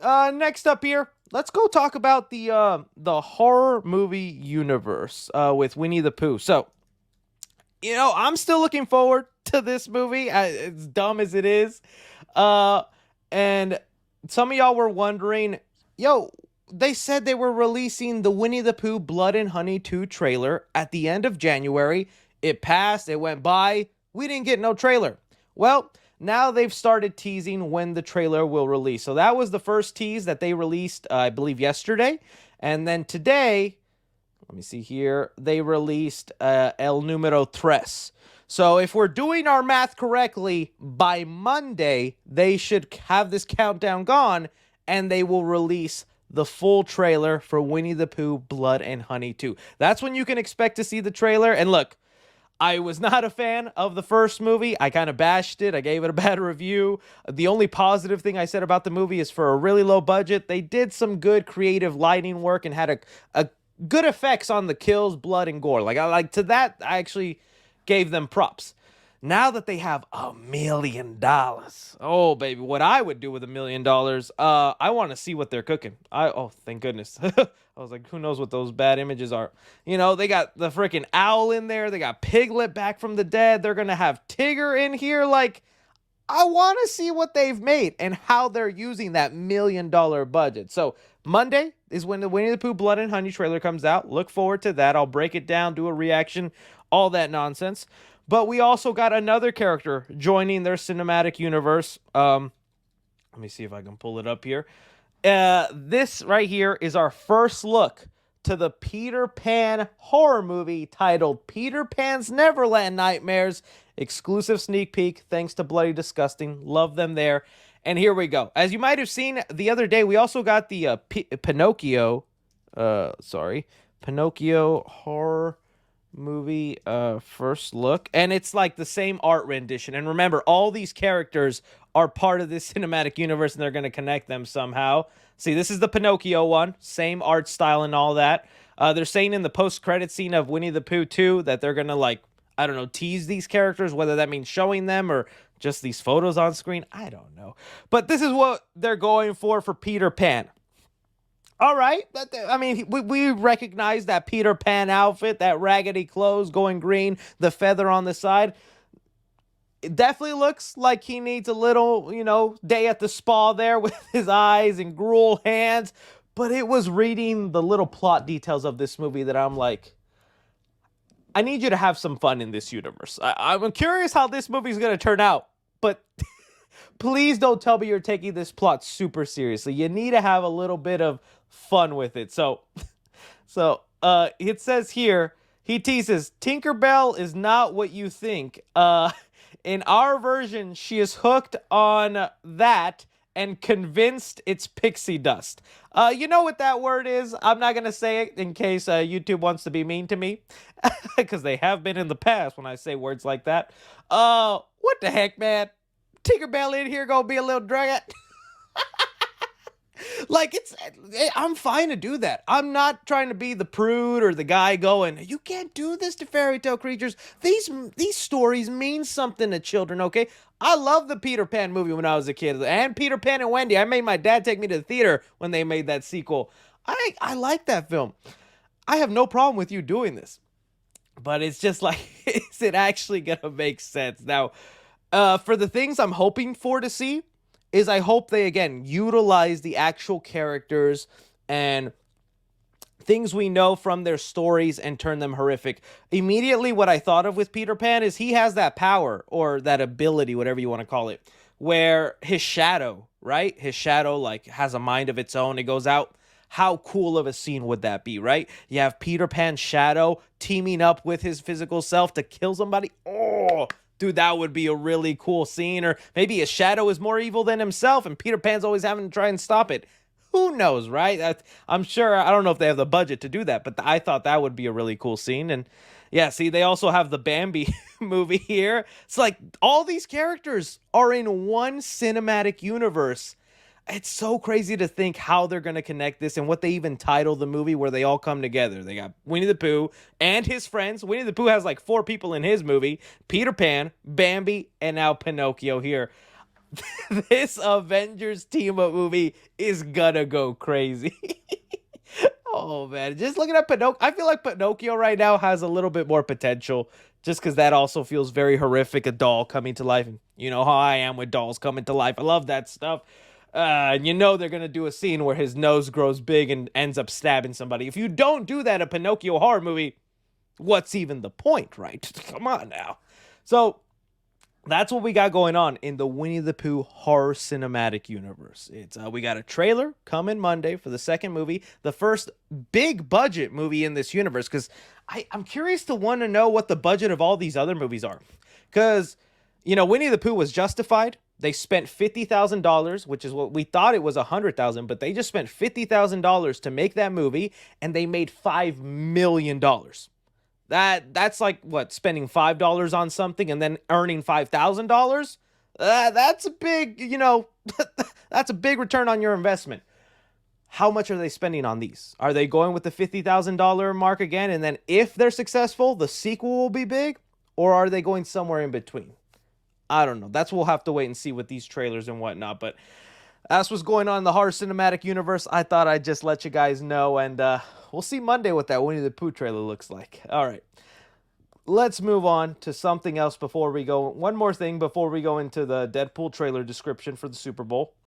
Next up here, let's go talk about the horror movie universe with Winnie the Pooh. So, I'm still looking forward to this movie, as dumb as it is. Uh, and some of y'all were wondering, yo, they said they were releasing the Winnie the Pooh Blood and Honey 2 trailer at the end of January. It passed, it went by, we didn't get no trailer. Well, now they've started teasing when the trailer will release. So that was the first tease that they released, I believe, yesterday. And then today, let me see here, they released El Numero Tres. So if we're doing our math correctly, by Monday, they should have this countdown gone, and they will release the full trailer for Winnie the Pooh Blood and Honey 2. That's when you can expect to see the trailer. And look, I was not a fan of the first movie. I kind of bashed it. I gave it a bad review. The only positive thing I said about the movie is for a really low budget, they did some good creative lighting work and had a good effects on the kills, blood, and gore. To that, I actually gave them props. Now that they have $1 million, oh baby, what I would do with $1 million, I want to see what they're cooking. Thank goodness. I was like, who knows what those bad images are? They got the freaking owl in there. They got Piglet back from the dead. They're gonna have Tigger in here. I want to see what they've made and how they're using that $1 million budget. So Monday is when the Winnie the Pooh Blood and Honey trailer comes out. Look forward to that. I'll break it down, do a reaction, all that nonsense. But we also got another character joining their cinematic universe. Let me see if I can pull it up here. This right here is our first look to the Peter Pan horror movie titled Peter Pan's Neverland Nightmares. Exclusive sneak peek thanks to Bloody Disgusting. Love them there. And here we go. As you might have seen the other day, we also got the Pinocchio horror movie first look, and it's like the same art rendition. And remember, all these characters are part of this cinematic universe, and they're going to connect them somehow. See, this is the Pinocchio one, same art style and all that. They're saying in the post-credit scene of Winnie the Pooh 2 that they're going to tease these characters, whether that means showing them or just these photos on screen. I don't know. But this is what they're going for Peter Pan. All right. We recognize that Peter Pan outfit, that raggedy clothes going green, the feather on the side. It definitely looks like he needs a little, day at the spa there with his eyes and gruel hands. But it was reading the little plot details of this movie that I'm like, I need you to have some fun in this universe. I'm curious how this movie's going to turn out, but please don't tell me you're taking this plot super seriously. You need to have a little bit of fun with it. So it says here, he teases, Tinkerbell is not what you think. In our version, she is hooked on that and convinced it's pixie dust. You know what that word is? I'm not going to say it in case YouTube wants to be mean to me, because they have been in the past when I say words like that. What the heck, man? Tinkerbell in here gonna be a little drag. I'm fine to do that. I'm not trying to be the prude or the guy going, you can't do this to fairy tale creatures. These stories mean something to children, okay? I love the Peter Pan movie when I was a kid, and Peter Pan and Wendy. I made my dad take me to the theater when they made that sequel. I like that film. I have no problem with you doing this, but it's just like, is it actually gonna make sense? Now, for the things I'm hoping for to see is I hope they, again, utilize the actual characters and things we know from their stories and turn them horrific. Immediately, what I thought of with Peter Pan is he has that power or that ability, whatever you want to call it, where his shadow, right? His shadow, has a mind of its own. It goes out. How cool of a scene would that be, right? You have Peter Pan's shadow teaming up with his physical self to kill somebody. Oh, dude, that would be a really cool scene. Or maybe his shadow is more evil than himself and Peter Pan's always having to try and stop it. Who knows, right? I'm sure, I don't know if they have the budget to do that, but I thought that would be a really cool scene. And yeah, see, they also have the Bambi movie here. It's like all these characters are in one cinematic universe. It's so crazy to think how they're going to connect this and what they even title the movie where they all come together. They got Winnie the Pooh and his friends. Winnie the Pooh has 4 people in his movie. Peter Pan, Bambi, and now Pinocchio here. This Avengers team up movie is gonna go crazy. Oh man, just looking at Pinocchio, I feel like Pinocchio right now has a little bit more potential, just because that also feels very horrific. A doll coming to life, and you know how I am with dolls coming to life. I love that stuff. And you know they're gonna do a scene where his nose grows big and ends up stabbing somebody. If you don't do that in a Pinocchio horror movie, what's even the point, right? Come on now. So that's what we got going on in the Winnie the Pooh horror cinematic universe. It's we got a trailer coming Monday for the second movie, the first big budget movie in this universe. Because I'm curious to want to know what the budget of all these other movies are. Because Winnie the Pooh was justified. They spent $50,000, which is what we thought it was $100,000, but they just spent $50,000 to make that movie, and they made $5 million. That's like what, spending $5 on something and then earning $5,000. That's a big, that's a big return on your investment. How much are they spending on these? Are they going with the $50,000 mark again, and then if they're successful, the sequel will be big, or are they going somewhere in between? I don't know. That's, we'll have to wait and see with these trailers and whatnot. But that's what's going on in the horror cinematic universe. I thought I'd just let you guys know, and we'll see Monday what that Winnie the Pooh trailer looks like. All right, let's move on to something else before we go. One more thing before we go into the Deadpool trailer description for the Super Bowl.